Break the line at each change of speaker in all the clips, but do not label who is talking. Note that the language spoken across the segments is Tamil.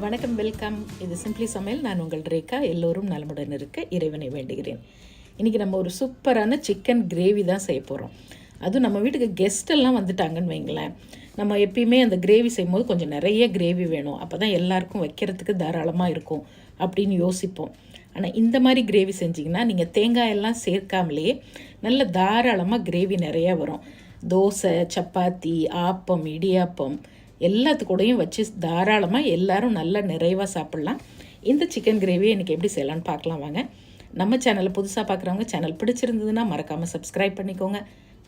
வணக்கம், வெல்கம். இது சிம்பிளி சமையல். நான் உங்கள் ரேகா. எல்லோரும் நலமுடன் இருக்க இறைவனை வேண்டுகிறேன். இன்றைக்கி நம்ம ஒரு சூப்பரான சிக்கன் கிரேவி தான் செய்ய போகிறோம். அதுவும் நம்ம வீட்டுக்கு கெஸ்ட்டெல்லாம் வந்துட்டாங்கன்னு வைங்களேன். நம்ம எப்பயுமே அந்த கிரேவி செய்யும்போது கொஞ்சம் நிறைய கிரேவி வேணும், அப்போ தான் எல்லாருக்கும் வைக்கிறதுக்கு தாராளமாக இருக்கும் அப்படின்னு யோசிப்போம். ஆனால் இந்த மாதிரி கிரேவி செஞ்சிங்கன்னா நீங்கள் தேங்காயெல்லாம் சேர்க்காமலே நல்ல தாராளமாக கிரேவி நிறையா வரும். தோசை, சப்பாத்தி, ஆப்பம், இடியாப்பம் எல்லாத்துக்கூடையும் வச்சு தாராளமாக எல்லோரும் நல்லா நிறைவாக சாப்பிட்லாம். இந்த சிக்கன் கிரேவியை இன்றைக்கி எப்படி செய்யலான்னு பார்க்கலாம் வாங்க. நம்ம சேனலை புதுசாக பார்க்குறவங்க சேனல் பிடிச்சிருந்ததுன்னா மறக்காமல் சப்ஸ்கிரைப் பண்ணிக்கோங்க.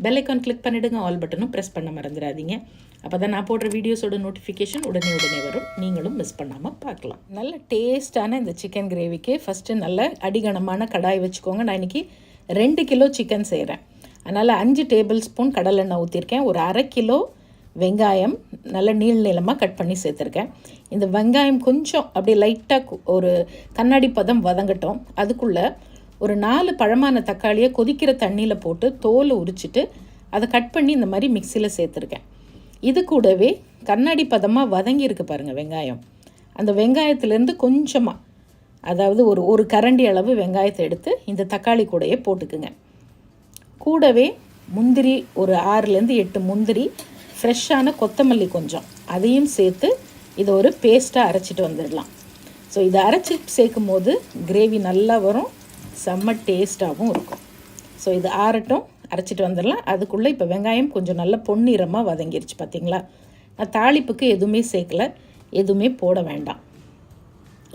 பெல் ஐக்கான் கிளிக் பண்ணிவிடுங்க. ஆல் பட்டனும் ப்ரெஸ் பண்ண மறந்துடாதீங்க. அப்போ தான் நான் போடுற வீடியோஸோட நோட்டிஃபிகேஷன் உடனே வரும். நீங்களும் மிஸ் பண்ணாமல் பார்க்கலாம். நல்ல டேஸ்ட்டான இந்த சிக்கன் கிரேவிக்கு ஃபஸ்ட்டு நல்ல அடிகனமான கடாய் வச்சுக்கோங்க. நான் இன்றைக்கி 2 கிலோ சிக்கன் செய்கிறேன். அதனால் 5 டேபிள் ஸ்பூன் கடலெண்ணெய் ஊற்றிருக்கேன். ஒரு 1/2 கிலோ வெங்காயம் நல்ல நீளமாக கட் பண்ணி சேர்த்துருக்கேன். இந்த வெங்காயம் கொஞ்சம் அப்படியே லைட்டாக ஒரு கண்ணாடி பதம் வதங்கட்டும். அதுக்குள்ளே ஒரு 4 பழமான தக்காளியை கொதிக்கிற தண்ணியில் போட்டு தோலை உரிச்சிட்டு அதை கட் பண்ணி இந்த மாதிரி மிக்சியில் சேர்த்துருக்கேன். இது கூடவே கண்ணாடி பதமாக வதங்கியிருக்கு பாருங்கள் வெங்காயம். அந்த வெங்காயத்துலேருந்து கொஞ்சமாக, அதாவது ஒரு கரண்டி அளவு வெங்காயத்தை எடுத்து இந்த தக்காளி கூடையே போட்டுக்குங்க. கூடவே முந்திரி ஒரு 6லேருந்து 8 முந்திரி, ஃப்ரெஷ்ஷான கொத்தமல்லி கொஞ்சம், அதையும் சேர்த்து இதை ஒரு பேஸ்ட்டாக அரைச்சிட்டு வந்துடலாம். ஸோ இதை அரைச்சி சேர்க்கும் போது கிரேவி நல்லா வரும், செம்ம டேஸ்ட்டாகவும் இருக்கும். ஸோ இது ஆறட்டும், அரைச்சிட்டு வந்துடலாம். அதுக்குள்ளே இப்போ வெங்காயம் கொஞ்சம் நல்லா பொன்னிறமாக வதங்கிருச்சு பார்த்திங்களா. நான் தாளிப்புக்கு எதுவுமே சேர்க்கல, எதுவுமே போட வேண்டாம்.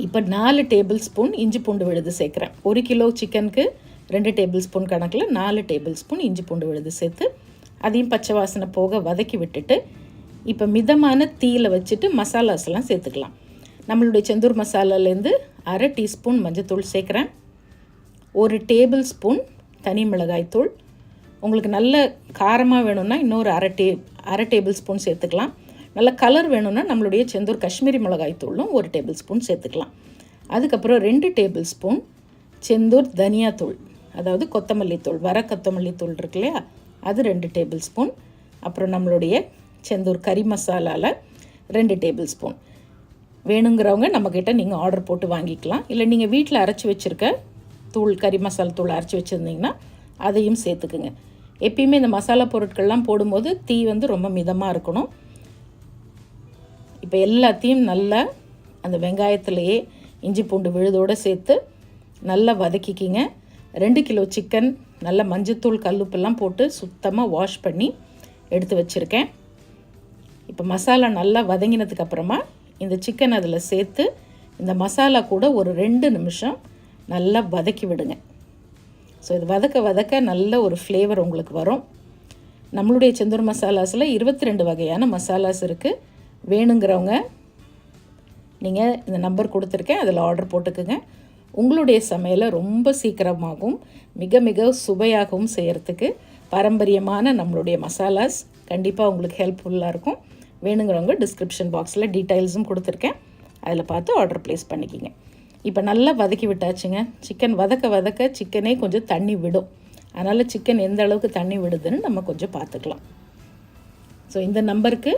இப்போ 4 டேபிள் ஸ்பூன் இஞ்சி பூண்டு விழுது சேர்க்குறேன். 1 கிலோ சிக்கனுக்கு 2 டேபிள் ஸ்பூன் கணக்கில் 4 டேபிள் ஸ்பூன் இஞ்சி பூண்டு விழுது சேர்த்து அதையும் பச்சை வாசனை போக வதக்கி விட்டுட்டு இப்போ மிதமான தீயில் வச்சுட்டு மசாலாஸ்லாம் சேர்த்துக்கலாம். நம்மளுடைய செந்தூர் மசாலாலேருந்து 1/2 டீஸ்பூன் மஞ்சத்தூள் சேர்க்குறேன். 1 டேபிள் ஸ்பூன் தனி மிளகாய்த்தூள். உங்களுக்கு நல்ல காரமாக வேணும்னா இன்னொரு அரை டேபிள் ஸ்பூன் சேர்த்துக்கலாம். நல்ல கலர் வேணும்னா நம்மளுடைய செந்தூர் காஷ்மீரி மிளகாய்த்தூளும் 1 டேபிள் ஸ்பூன் சேர்த்துக்கலாம். அதுக்கப்புறம் 2 டேபிள் ஸ்பூன் செந்தூர் தனியாத்தூள், அதாவது கொத்தமல்லி தூள், வர கொத்தமல்லி தூள் இருக்கு இல்லையா, அது 2 டேபிள் ஸ்பூன். அப்புறம் நம்மளுடைய செந்தூர் கறி மசாலாவில் 2 டேபிள் ஸ்பூன். வேணுங்கிறவங்க நம்மக்கிட்ட நீங்கள் ஆர்டர் போட்டு வாங்கிக்கலாம். இல்லை நீங்கள் வீட்டில் அரைச்சி வச்சுருக்க தூள், கறி மசாலா தூள் அரைச்சி வச்சுருந்தீங்கன்னா அதையும் சேர்த்துக்குங்க. எப்பயுமே இந்த மசாலா பொருட்கள்லாம் போடும்போது தீ ரொம்ப மிதமாக இருக்கணும். இப்போ எல்லாத்தையும் நல்லா அந்த வெங்காயத்துலேயே இஞ்சி பூண்டு விழுதோடு சேர்த்து நல்லா வதக்கிக்கிங்க. 2 கிலோ சிக்கன் நல்ல மஞ்சத்தூள், கல்லுப்பெல்லாம் போட்டு சுத்தமாக வாஷ் பண்ணி எடுத்து வச்சுருக்கேன். இப்போ மசாலா நல்லா வதங்கினதுக்கப்புறமா இந்த சிக்கன் அதில் சேர்த்து இந்த மசாலா கூட ஒரு 2 நிமிஷம் நல்லா வதக்கி விடுங்க. ஸோ இது வதக்க நல்ல ஒரு ஃப்ளேவர் உங்களுக்கு வரும். நம்மளுடைய செந்தூர் மசாலாஸில் 22 வகையான மசாலாஸ் இருக்குது. வேணுங்கிறவங்க நீங்கள் இந்த நம்பர் கொடுத்துருக்கேன், அதில் ஆர்டர் போட்டுக்குங்க. உங்களுடைய சமையலை ரொம்ப சீக்கிரமாகவும் மிக மிக சுவையாகவும் செய்கிறதுக்கு பாரம்பரியமான நம்மளுடைய மசாலாஸ் கண்டிப்பாக உங்களுக்கு ஹெல்ப்ஃபுல்லாக இருக்கும். வேணுங்கிறவங்க டிஸ்கிரிப்ஷன் பாக்ஸில் டீட்டெயில்ஸும் கொடுத்துருக்கேன், அதில் பார்த்து ஆர்டர் ப்ளேஸ் பண்ணிக்கிங்க. இப்போ நல்லா வதக்கி விட்டாச்சுங்க. சிக்கன் வதக்க சிக்கனே கொஞ்சம் தண்ணி விடும். அதனால் சிக்கன் எந்த அளவுக்கு தண்ணி விடுதுன்னு நம்ம கொஞ்சம் பார்த்துக்கலாம். ஸோ இந்த நம்பருக்கு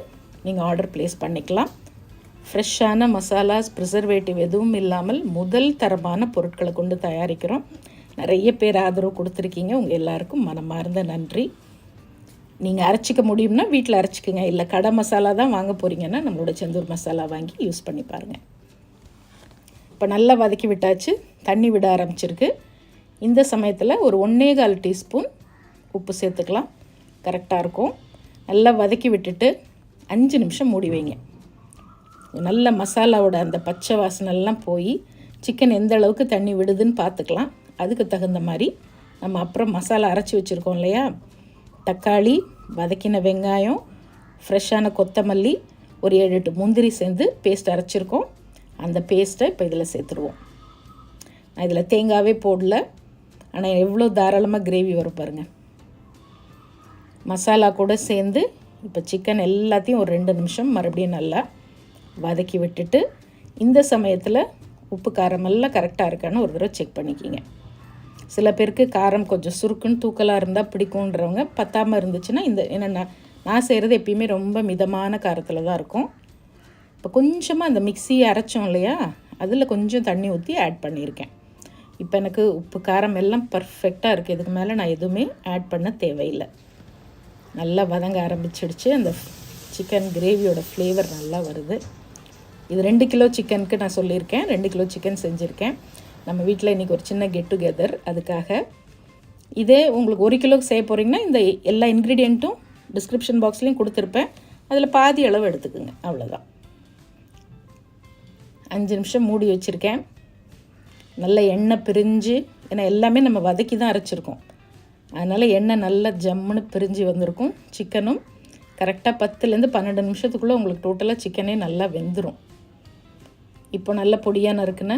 நீங்கள் ஆர்டர் ப்ளேஸ் பண்ணிக்கலாம். ஃப்ரெஷ்ஷான மசாலாஸ், ப்ரிசர்வேட்டிவ் எதுவும் இல்லாமல் முதல் தரமான பொருட்களை கொண்டு தயாரிக்கிறோம். நிறைய பேர் ஆதரவு கொடுத்துருக்கீங்க. உங்கள் எல்லாருக்கும் மனமார்ந்த நன்றி. நீங்கள் அரைச்சிக்க முடியும்னா வீட்டில் அரைச்சிக்கோங்க. இல்லை கடை மசாலா தான் வாங்க போகிறீங்கன்னா நம்மளோட செந்தூர் மசாலா வாங்கி யூஸ் பண்ணி பாருங்கள். இப்போ நல்லா வதக்கி விட்டாச்சு, தண்ணி விட ஆரம்பிச்சிருக்கு. இந்த சமயத்தில் ஒரு 1.25 டீஸ்பூன் உப்பு சேர்த்துக்கலாம், கரெக்டாக இருக்கும். நல்லா வதக்கி விட்டுட்டு 5 நிமிஷம் மூடி வைங்க. நல்ல மசாலாவோட அந்த பச்சை வாசனைலாம் போய் சிக்கன் எந்த அளவுக்கு தண்ணி விடுதுன்னு பார்த்துக்கலாம். அதுக்கு தகுந்த மாதிரி நம்ம அப்புறம் மசாலா அரைச்சி வச்சுருக்கோம் இல்லையா, தக்காளி, வதக்கின வெங்காயம், ஃப்ரெஷ்ஷான கொத்தமல்லி, ஒரு 7-8 முந்திரி சேர்ந்து பேஸ்ட் அரைச்சிருக்கோம். அந்த பேஸ்ட்டை இப்போ இதில் சேர்த்துருவோம். நான் இதில் தேங்காவே போடல, ஆனால் எவ்வளோ தாராளமாக கிரேவி வரும் பாருங்கள். மசாலா கூட சேர்ந்து இப்போ சிக்கன் எல்லாத்தையும் ஒரு 2 நிமிஷம் மறுபடியும் நல்லா வதக்கி விட்டுட்டு இந்த சமயத்தில் உப்பு காரமெல்லாம் கரெக்டாக இருக்கான்னு ஒரு தடவை செக் பண்ணிக்கிங்க. சில பேருக்கு காரம் கொஞ்சம் சுருக்குன்னு தூக்கலாக இருந்தால் பிடிக்குன்றவங்க, பத்தாமல் இருந்துச்சுன்னா இந்த, ஏன்னா நான் செய்கிறது எப்பயுமே ரொம்ப மிதமான காரத்தில் தான் இருக்கும். இப்போ கொஞ்சமாக அந்த மிக்ஸியை அரைச்சோம் இல்லையா, அதில் கொஞ்சம் தண்ணி ஊற்றி ஆட் பண்ணியிருக்கேன். இப்போ எனக்கு உப்பு காரம் எல்லாம் பர்ஃபெக்டாக இருக்குது. இதுக்கு மேலே நான் எதுவுமே ஆட் பண்ண தேவையில்லை. நல்லா வதங்க ஆரம்பிச்சிடுச்சு. அந்த சிக்கன் கிரேவியோட ஃப்ளேவர் நல்லா வருது. இது 2 கிலோ சிக்கனுக்கு நான் சொல்லியிருக்கேன். 2 கிலோ சிக்கன் செஞ்சுருக்கேன். நம்ம வீட்டில் இன்றைக்கி ஒரு சின்ன கெட் டுகெதர். அதுக்காக இதே உங்களுக்கு 1 கிலோக்கு செய்ய போகிறீங்கன்னா இந்த எல்லா இன்க்ரீடியண்ட்டும் டிஸ்கிரிப்ஷன் பாக்ஸ்லேயும் கொடுத்துருப்பேன். அதில் பாதி அளவு எடுத்துக்குங்க, அவ்வளோதான். 5 நிமிஷம் மூடி வச்சுருக்கேன். நல்ல எண்ணெய் பிரிஞ்சு, ஏன்னா எல்லாமே நம்ம வதக்கி தான் அரைச்சிருக்கோம், அதனால் எண்ணெய் நல்லா ஜம்முன்னு பிரிஞ்சு வந்திருக்கும். சிக்கனும் கரெக்டாக 10லேருந்து 12 நிமிஷத்துக்குள்ளே உங்களுக்கு டோட்டலாக சிக்கனே நல்லா வெந்துடும். இப்போ நல்ல பொடியாக நறுக்குன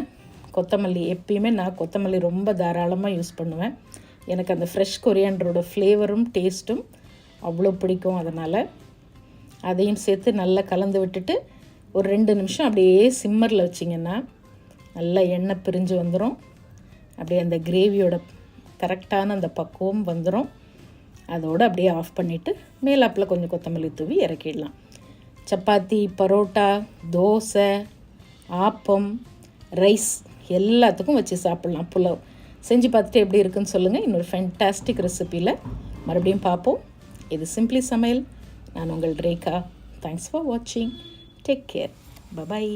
கொத்தமல்லி, எப்பயுமே நான் கொத்தமல்லி ரொம்ப தாராளமாக யூஸ் பண்ணுவேன். எனக்கு அந்த ஃப்ரெஷ் கொரியாண்டரோட ஃப்ளேவரும் டேஸ்ட்டும் அவ்வளோ பிடிக்கும். அதனால் அதையும் சேர்த்து நல்லா கலந்து விட்டுட்டு ஒரு 2 நிமிஷம் அப்படியே சிம்மரில் வச்சிங்கன்னா நல்லா எண்ணெய் பிரிஞ்சு வந்துடும். அப்படியே அந்த கிரேவியோட கரெக்டான அந்த பக்குவம் வந்துடும். அதோடு அப்படியே ஆஃப் பண்ணிவிட்டு மேலாப்பில் கொஞ்சம் கொத்தமல்லி தூவி இறக்கிடலாம். சப்பாத்தி, பரோட்டா, தோசை, ஆப்பம், ரைஸ் எல்லாத்துக்கும் வச்சு சாப்பிட்லாம். புலாவ் செஞ்சு பார்த்துட்டு எப்படி இருக்குன்னு சொல்லுங்கள். இன்னொரு ஃபேண்டாஸ்டிக் ரெசிப்பியில் மறுபடியும் பார்ப்போம். இது சிம்பிளி சமையல். நான் உங்கள் ரேகா. தேங்க்ஸ் ஃபார் வாட்சிங். Take care. பபாய்.